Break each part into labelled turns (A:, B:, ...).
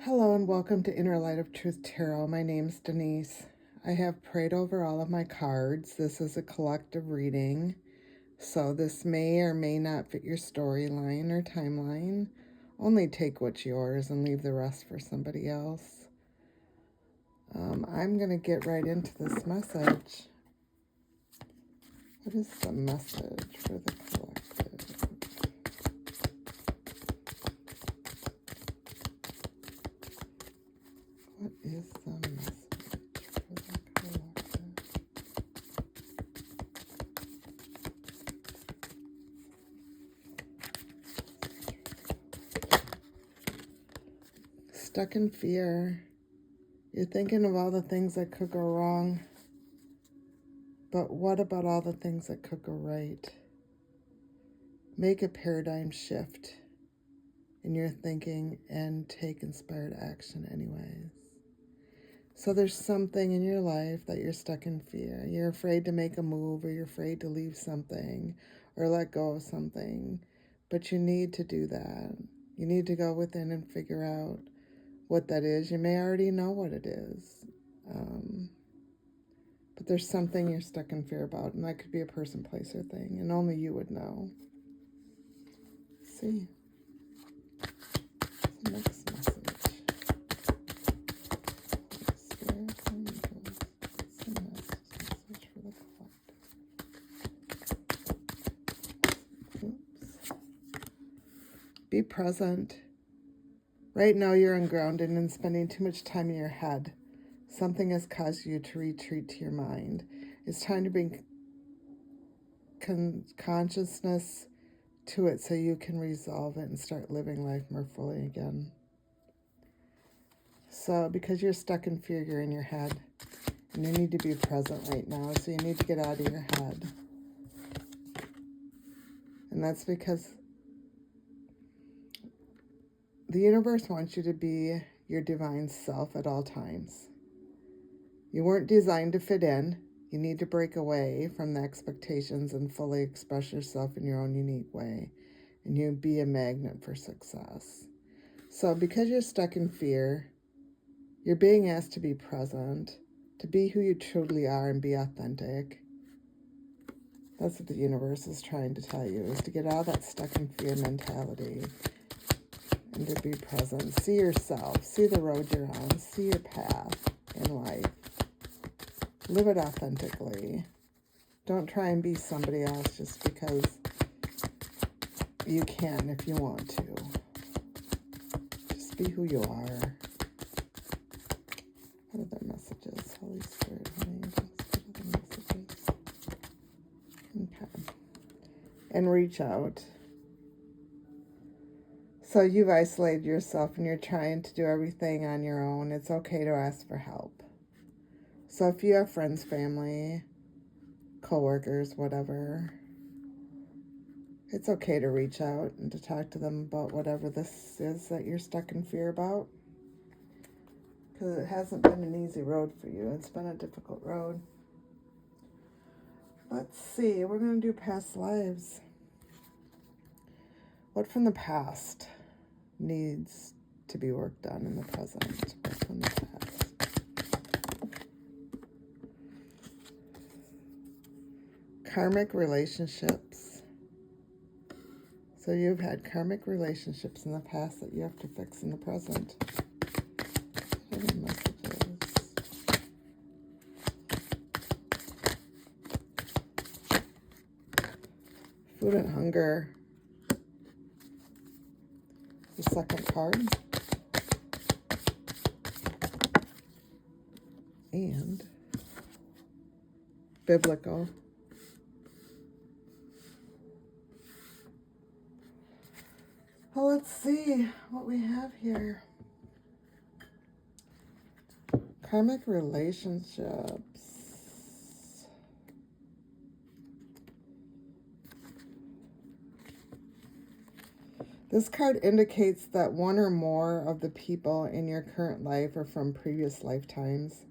A: Hello and welcome to Inner Light of Truth Tarot. My name's Denise. I have prayed over all of my cards. This is a collective reading, so this may or may not fit your storyline or timeline. Only take what's yours and leave the rest for somebody else. I'm going to get right into this message. What is the message for the collective? What is the message for the collective? Stuck in fear. You're thinking of all the things that could go wrong. But what about all the things that could go right? Make a paradigm shift in your thinking and take inspired action anyways. So there's something in your life that you're stuck in fear. You're afraid to make a move, or you're afraid to leave something or let go of something. But you need to do that. You need to go within and figure out what that is. You may already know what it is. But there's something you're stuck in fear about, and that could be a person, place, or thing, and only you would know. Let's see. What's the next message? Spirit angels. What's the next message for the collective? Oops. Be present. Right now you're ungrounded and spending too much time in your head. Something has caused you to retreat to your mind. It's time to bring consciousness to it so you can resolve it and start living life more fully again. So because you're stuck in fear, you're in your head. And you need to be present right now. So you need to get out of your head. And that's because the universe wants you to be your divine self at all times. You weren't designed to fit in. You need to break away from the expectations and fully express yourself in your own unique way. And you be a magnet for success. So because you're stuck in fear, you're being asked to be present, to be who you truly are and be authentic. That's what the universe is trying to tell you, is to get out of that stuck in fear mentality and to be present. See yourself, see the road you're on, see your path in life. Live it authentically. Don't try and be somebody else just because you can if you want to. Just be who you are. What are the messages? Holy Spirit, Holy Angels, what are the messages? Okay. And reach out. So you've isolated yourself and you're trying to do everything on your own. It's okay to ask for help. So if you have friends, family, coworkers, whatever, it's okay to reach out and to talk to them about whatever this is that you're stuck in fear about. Because it hasn't been an easy road for you. It's been a difficult road. Let's see. We're going to do past lives. What from the past needs to be worked on in the present? What from the past? Karmic relationships. So you've had karmic relationships in the past that you have to fix in the present. What are the messages? Food and hunger. The second card. And biblical. Well, let's see what we have here. Karmic relationships. This card indicates that one or more of the people in your current life are from previous lifetimes.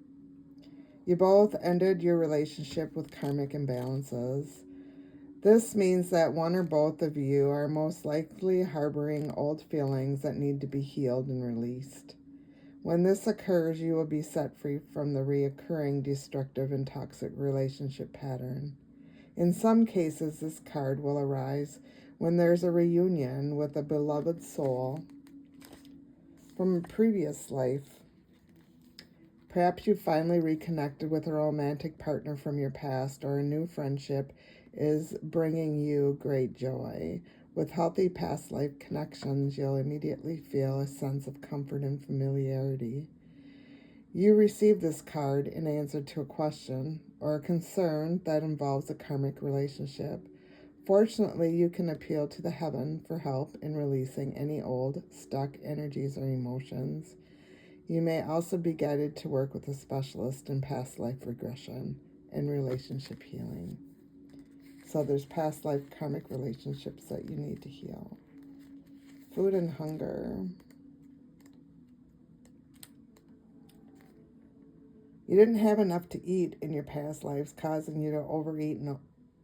A: You both ended your relationship with karmic imbalances. This means that one or both of you are most likely harboring old feelings that need to be healed and released. When this occurs, you will be set free from the reoccurring destructive and toxic relationship pattern. In some cases, this card will arise when there's a reunion with a beloved soul from a previous life. Perhaps you finally reconnected with a romantic partner from your past, or a new friendship is bringing you great joy. With healthy past life connections, you'll immediately feel a sense of comfort and familiarity. You receive this card in answer to a question or a concern that involves a karmic relationship. Fortunately, you can appeal to the heaven for help in releasing any old, stuck energies or emotions. You may also be guided to work with a specialist in past life regression and relationship healing. So there's past life karmic relationships that you need to heal. Food and hunger. You didn't have enough to eat in your past lives, causing you to overeat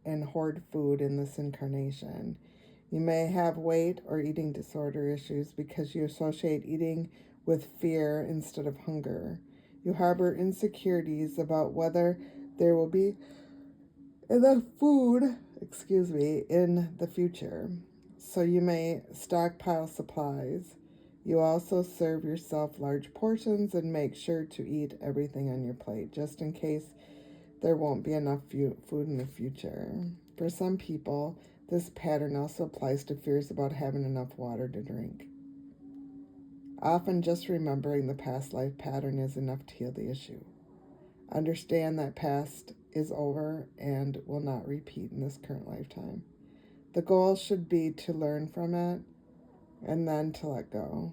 A: and hoard food in this incarnation. You may have weight or eating disorder issues because you associate eating with fear instead of hunger. You harbor insecurities about whether there will be enough food, in the future. So you may stockpile supplies. You also serve yourself large portions and make sure to eat everything on your plate, just in case there won't be enough food in the future. For some people, this pattern also applies to fears about having enough water to drink. Often just remembering the past life pattern is enough to heal the issue. Understand that past is over and will not repeat in this current lifetime. The goal should be to learn from it and then to let go.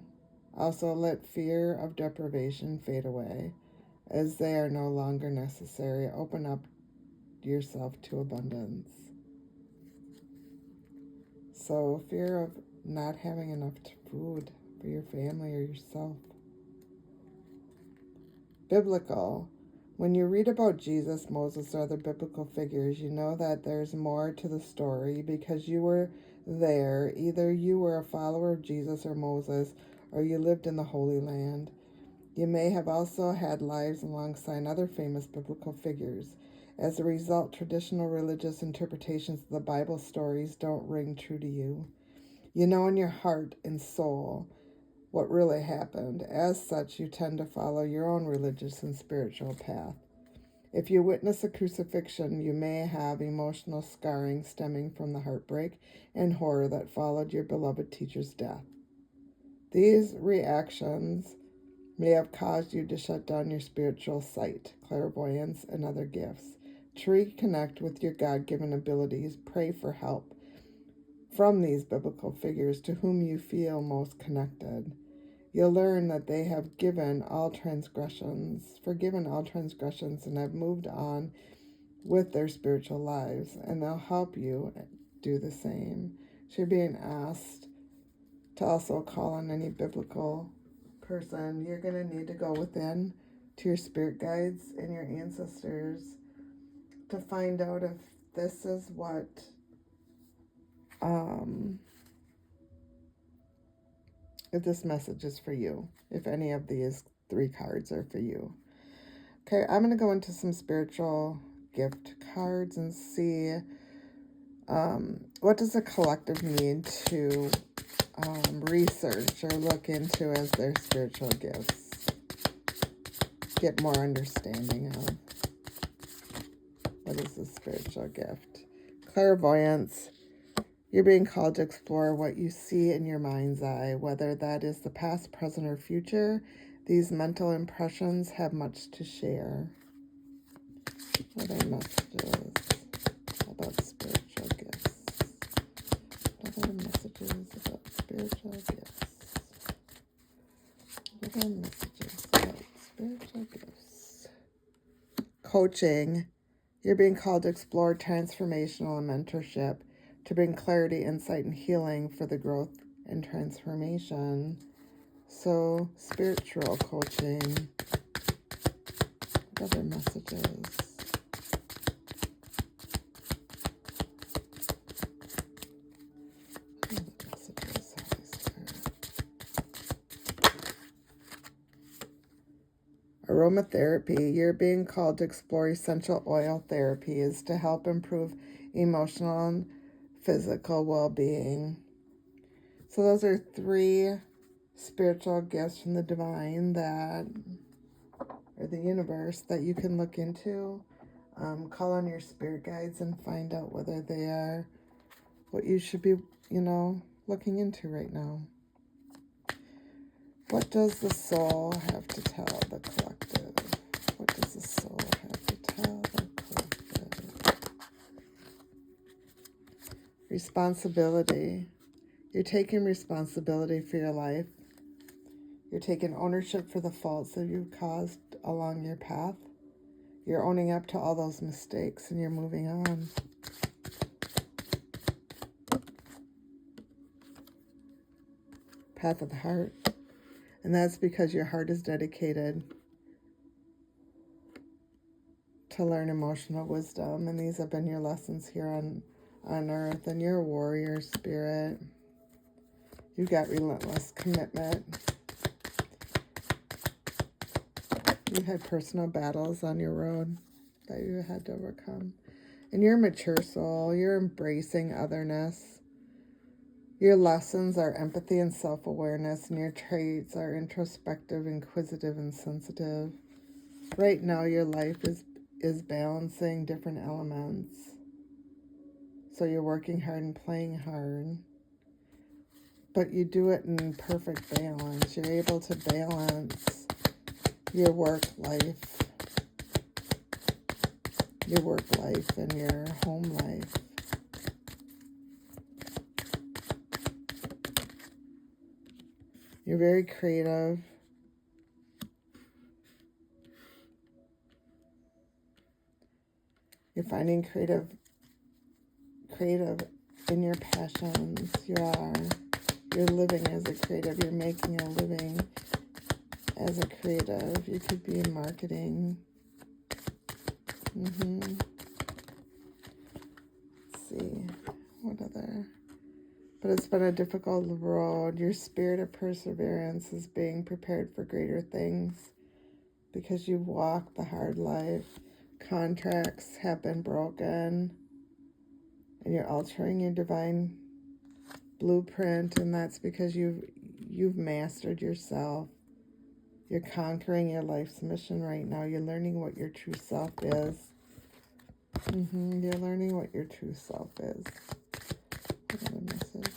A: Also, let fear of deprivation fade away, as they are no longer necessary. Open up yourself to abundance. So, fear of not having enough food for your family or yourself. Biblical. When you read about Jesus, Moses, or other biblical figures, you know that there's more to the story because you were there. Either you were a follower of Jesus or Moses, or you lived in the Holy Land. You may have also had lives alongside other famous biblical figures. As a result, traditional religious interpretations of the Bible stories don't ring true to you. You know in your heart and soul what really happened. As such, you tend to follow your own religious and spiritual path. If you witness a crucifixion, you may have emotional scarring stemming from the heartbreak and horror that followed your beloved teacher's death. These reactions may have caused you to shut down your spiritual sight, clairvoyance, and other gifts. To reconnect with your God-given abilities, pray for help from these biblical figures to whom you feel most connected. You'll learn that they have forgiven all transgressions, and have moved on with their spiritual lives, and they'll help you do the same. So you're being asked to also call on any biblical person. You're going to need to go within to your spirit guides and your ancestors to find out if this is what if this message is for you, if any of these 3 cards are for you. Okay, I'm going to go into some spiritual gift cards and see what does the collective need to research or look into as their spiritual gifts. Get more understanding of what is the spiritual gift. Clairvoyance. You're being called to explore what you see in your mind's eye, whether that is the past, present, or future. These mental impressions have much to share. What are messages about spiritual gifts? What are messages about spiritual gifts? What are messages about spiritual gifts? Coaching. You're being called to explore transformational and mentorship to bring clarity, insight, and healing for the growth and transformation. So, spiritual coaching. What other messages? What other messages, Holy Spirit? Aromatherapy. You're being called to explore essential oil therapies to help improve emotional and physical well-being. So those are 3 spiritual gifts from the divine that, or the universe, that you can look into. Call on your spirit guides and find out whether they are what you should be, looking into right now. What does the soul have to tell the collective? What does the soul have to tell the collective? Responsibility. You're taking responsibility for your life. You're taking ownership for the faults that you've caused along your path. You're owning up to all those mistakes and you're moving on. Path of the heart. And that's because your heart is dedicated to learn emotional wisdom. And these have been your lessons here on earth. And you're a warrior spirit. You've got relentless commitment. You've had personal battles on your road that you had to overcome. And you're a mature soul. You're embracing otherness. Your lessons are empathy and self-awareness, and your traits are introspective, inquisitive, and sensitive. Right now, your life is balancing different elements. So you're working hard and playing hard. But you do it in perfect balance. You're able to balance your work life and your home life. You're very creative. You're finding creative in your passions. You're living as a creative. You're making a living as a creative. You could be in marketing. Let's see, what other? But it's been a difficult road. Your spirit of perseverance is being prepared for greater things because you've walked the hard life. Contracts have been broken, and you're altering your divine blueprint, and that's because you've mastered yourself. You're conquering your life's mission right now. You're learning what your true self is. You're learning what your true self is. What other message?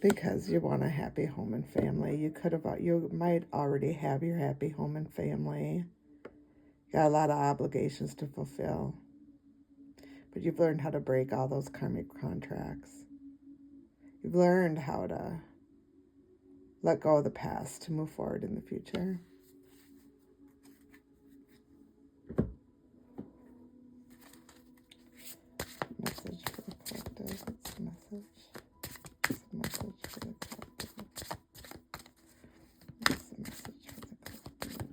A: Because you want a happy home and family. You might already have your happy home and family. You got a lot of obligations to fulfill. But you've learned how to break all those karmic contracts. You've learned how to let go of the past to move forward in the future. Message for the collective. What's the message? What's the message for the collective? What's the message for the collective?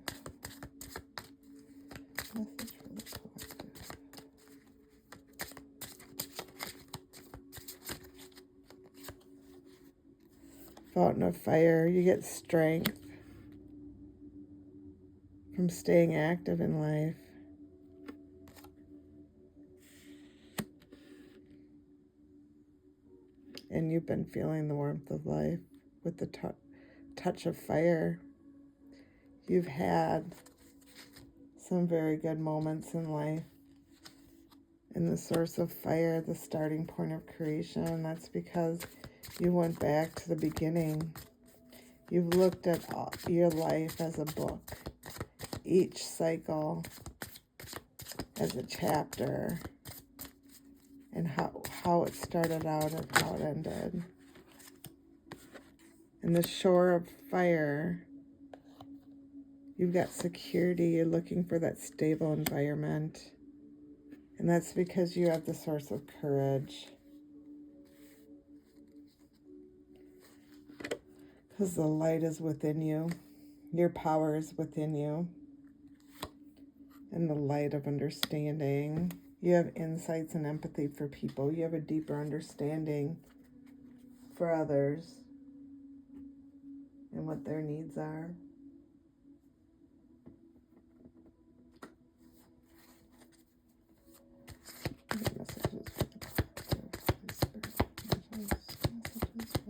A: Message for the collective. Fountain of fire. You get strength from staying active in life. And you've been feeling the warmth of life with the touch of fire. You've had some very good moments in life. And the source of fire, the starting point of creation, that's because you went back to the beginning. You've looked at your life as a book. Each cycle as a chapter. And how it started out and how it ended. And the shore of fire, you've got security. You're looking for that stable environment. And that's because you have the source of courage. Because the light is within you. Your power is within you. And the light of understanding. You have insights and empathy for people. You have a deeper understanding for others and what their needs are. Messages for the collective. Messages for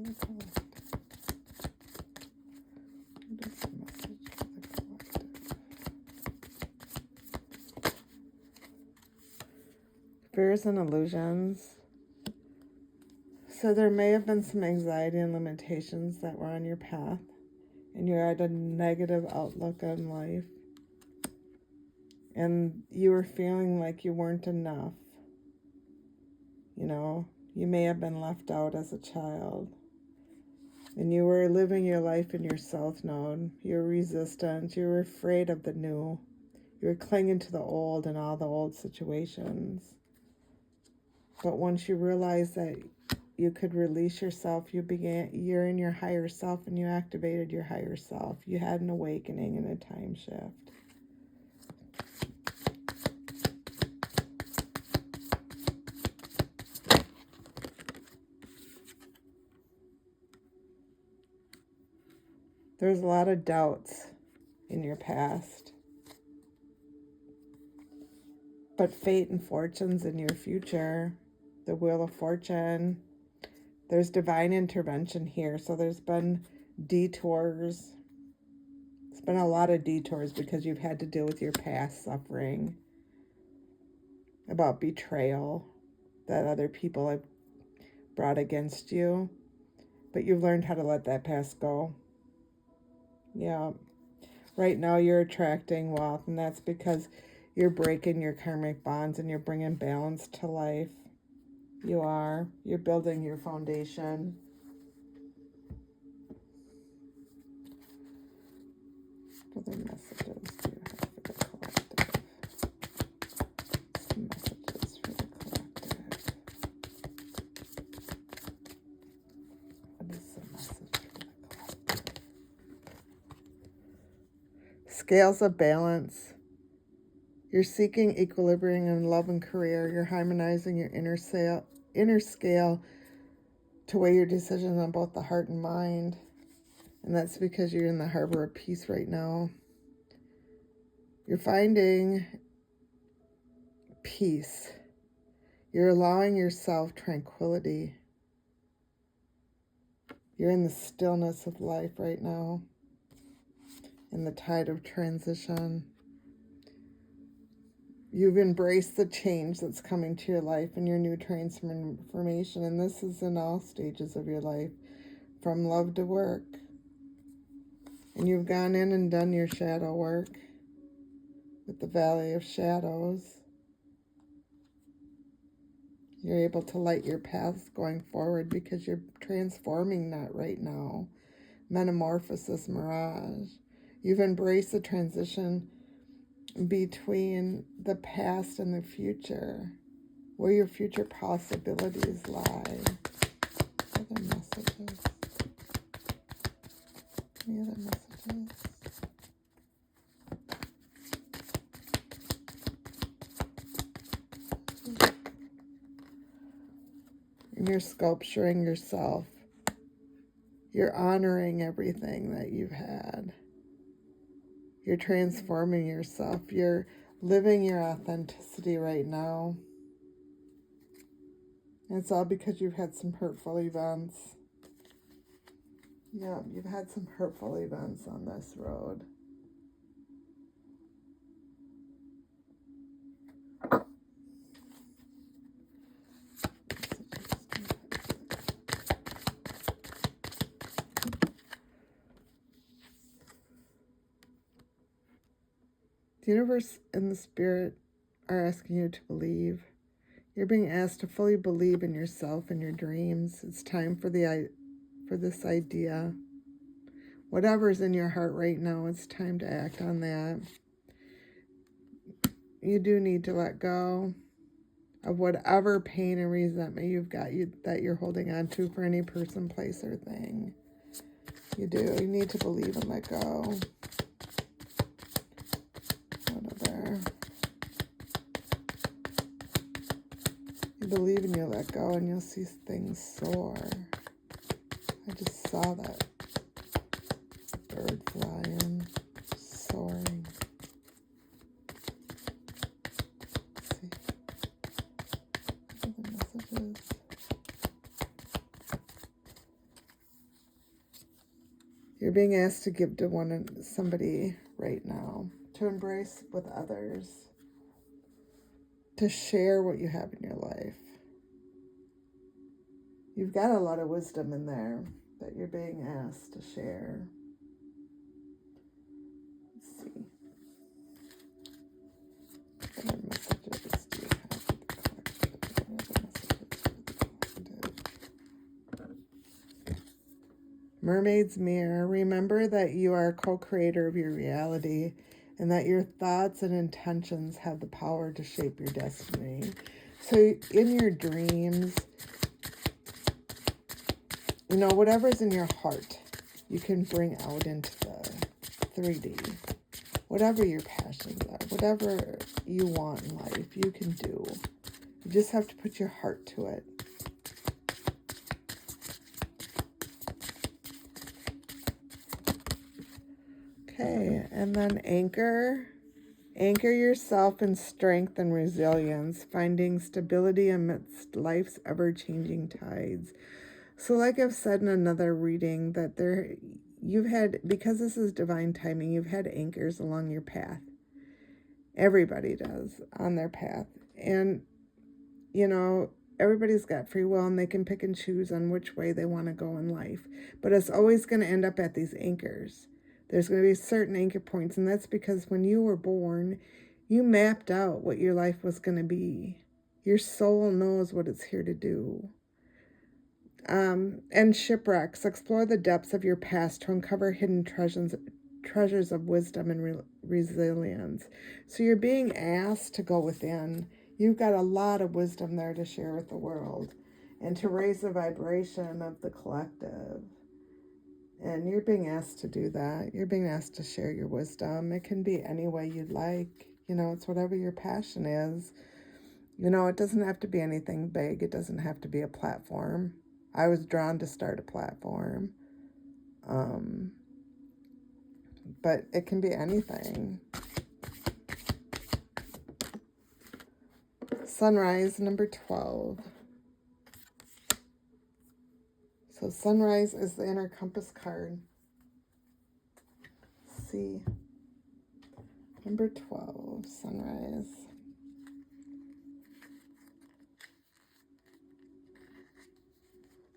A: the collective. What is the message for the collective? Fears and illusions. So there may have been some anxiety and limitations that were on your path, and you're at a negative outlook on life, and you were feeling like you weren't enough. You know, you may have been left out as a child, and you were living your life in your south node. You were resistant. You were afraid of the new. You were clinging to the old and all the old situations. But once you realized that you could release yourself, you're in your higher self, and you activated your higher self. You had an awakening and a time shift. There's a lot of doubts in your past, but fate and fortune's in your future. The Wheel of Fortune. There's divine intervention here. So there's been detours. It's been a lot of detours because you've had to deal with your past suffering, about betrayal that other people have brought against you. But you've learned how to let that past go. Yeah. Right now you're attracting wealth, and that's because you're breaking your karmic bonds and you're bringing balance to life. You are. You're building your foundation. What other messages do you have for the collective? Some messages for the collective. What is the message for the collective? Scales of balance. You're seeking equilibrium in love and career. You're harmonizing your inner scale to weigh your decisions on both the heart and mind. And that's because you're in the harbor of peace right now. You're finding peace. You're allowing yourself tranquility. You're in the stillness of life right now, in the tide of transition. You've embraced the change that's coming to your life and your new transformation. And this is in all stages of your life, from love to work. And you've gone in and done your shadow work with the Valley of Shadows. You're able to light your paths going forward because you're transforming that right now. Metamorphosis, mirage. You've embraced the transition between the past and the future, where your future possibilities lie. Other messages. Any other messages? And you're sculpturing yourself. You're honoring everything that you've had. You're transforming yourself. You're living your authenticity right now. And it's all because you've had some hurtful events. Yeah, you've had some hurtful events on this road. The universe and the spirit are asking you to believe. You're being asked to fully believe in yourself and your dreams. It's time for this idea. Whatever's in your heart right now, it's time to act on that. You do need to let go of whatever pain and resentment that you're holding on to for any person, place, or thing. You do. You need to believe and let go. Whatever. You believe and you let go, and you'll see things soar. I just saw that bird flying, soaring. Let's see. What are the messages? You're being asked to give to somebody right now, to embrace with others, to share what you have in your life. You've got a lot of wisdom in there that you're being asked to share. Let's see. What other messages do you have for the collective? What other messages for the collective? Mermaid's Mirror. Remember that you are a co-creator of your reality and that your thoughts and intentions have the power to shape your destiny. So in your dreams, you know, whatever's in your heart, you can bring out into the 3D. Whatever your passions are, whatever you want in life, you can do. You just have to put your heart to it. Okay, and then anchor. Anchor yourself in strength and resilience, finding stability amidst life's ever-changing tides. So like I've said in another reading, that you've had, because this is divine timing, you've had anchors along your path. Everybody does on their path. And, you know, everybody's got free will and they can pick and choose on which way they want to go in life. But it's always going to end up at these anchors. There's going to be certain anchor points, and that's because when you were born, you mapped out what your life was going to be. Your soul knows what it's here to do. And shipwrecks. Explore the depths of your past to uncover hidden treasures of wisdom and resilience. So you're being asked to go within. You've got a lot of wisdom there to share with the world and to raise the vibration of the collective. And you're being asked to do that. You're being asked to share your wisdom. It can be any way you'd like. You know, it's whatever your passion is. You know, it doesn't have to be anything big. It doesn't have to be a platform. I was drawn to start a platform. But it can be anything. Sunrise, number 12. So sunrise is the inner compass card. Let's see. Number 12, sunrise.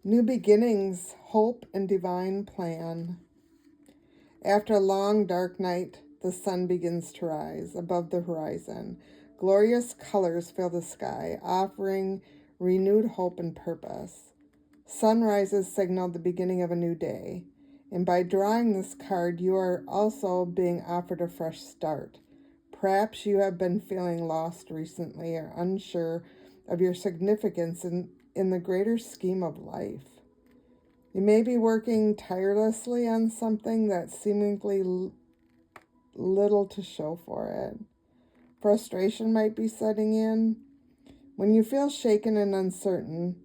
A: New beginnings, hope, and divine plan. After a long, dark night, the sun begins to rise above the horizon. Glorious colors fill the sky, offering renewed hope and purpose. Sunrises signal the beginning of a new day, and by drawing this card, you are also being offered a fresh start. Perhaps you have been feeling lost recently or unsure of your significance in the greater scheme of life. You may be working tirelessly on something that's seemingly little to show for it. Frustration might be setting in. When you feel shaken and uncertain,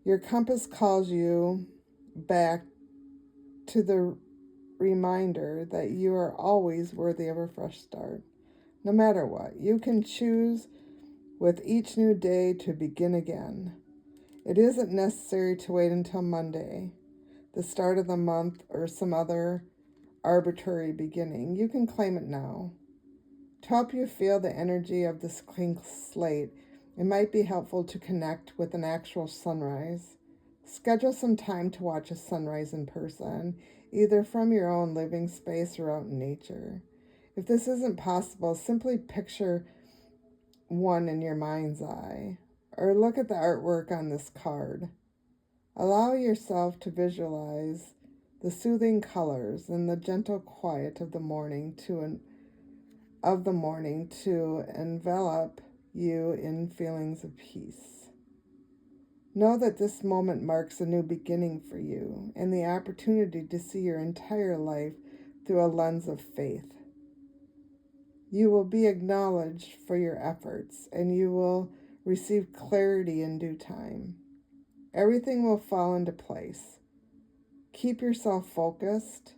A: your compass calls you back to the reminder that you are always worthy of a fresh start. No matter what, you can choose with each new day to begin again. It isn't necessary to wait until Monday, the start of the month, or some other arbitrary beginning. You can claim it now. To help you feel the energy of this clean slate, it might be helpful to connect with an actual sunrise. Schedule some time to watch a sunrise in person, either from your own living space or out in nature. If this isn't possible, simply picture one in your mind's eye, or look at the artwork on this card. Allow yourself to visualize the soothing colors and the gentle quiet of the morning to envelop you in feelings of peace. Know that this moment marks a new beginning for you and the opportunity to see your entire life through a lens of faith. You will be acknowledged for your efforts and you will receive clarity in due time. Everything will fall into place. Keep yourself focused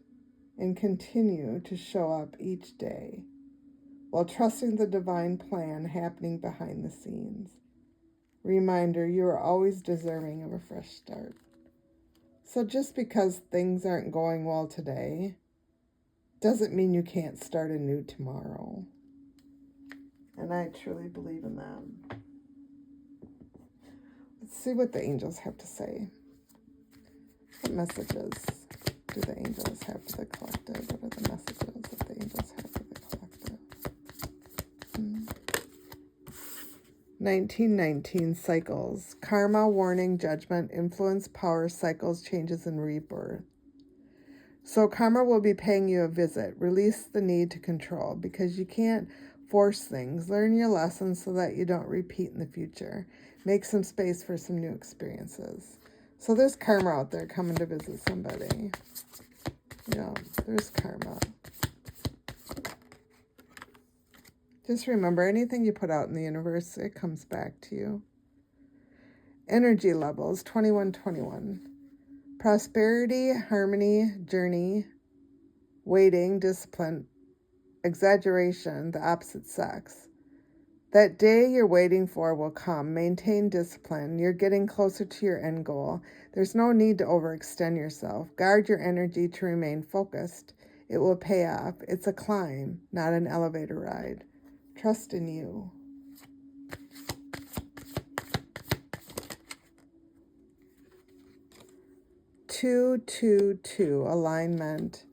A: and continue to show up each day while trusting the divine plan happening behind the scenes. Reminder, you are always deserving of a fresh start. So just because things aren't going well today doesn't mean you can't start anew tomorrow. And I truly believe in that. Let's see what the angels have to say. What messages do the angels have for the collective? What are the messages that the angels have for the collective? 1919 cycles. Karma, warning, judgment, influence, power, cycles, changes, and rebirth. So karma will be paying you a visit. Release the need to control because you can't force things. Learn your lessons so that you don't repeat in the future. Make some space for some new experiences. So there's karma out there coming to visit somebody. Yeah, there's karma. Just remember, anything you put out in the universe, it comes back to you. Energy levels, 2121. Prosperity, harmony, journey, waiting, discipline, exaggeration, the opposite sex. That day you're waiting for will come. Maintain discipline. You're getting closer to your end goal. There's no need to overextend yourself. Guard your energy to remain focused. It will pay off. It's a climb, not an elevator ride. Trust in you. Two, alignment,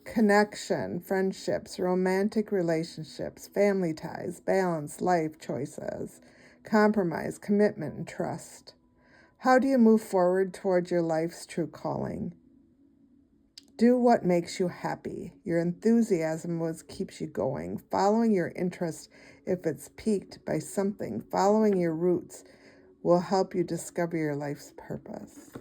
A: connection, friendships, romantic relationships, family ties, balance, life choices, compromise, commitment, and trust. How do you move forward towards your life's true calling? Do what makes you happy. Your enthusiasm what keeps you going. Following your interest, if it's piqued by something, following your roots will help you discover your life's purpose.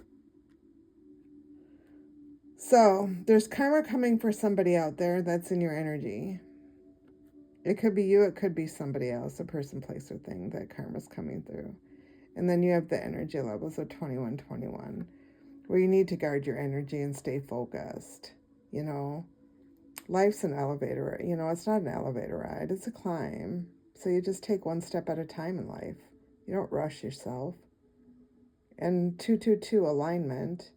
A: So there's karma coming for somebody out there that's in your energy. It could be you, it could be somebody else, a person, place, or thing that karma's coming through. And then you have the energy levels of 2121, where you need to guard your energy and stay focused. You know, life's an elevator. You know, it's not an elevator ride, it's a climb. So you just take one step at a time in life. You don't rush yourself. And 222 alignment.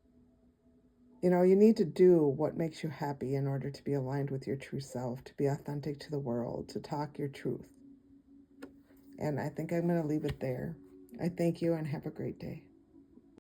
A: You know, you need to do what makes you happy in order to be aligned with your true self, to be authentic to the world, to talk your truth. And I think I'm going to leave it there. I thank you and have a great day.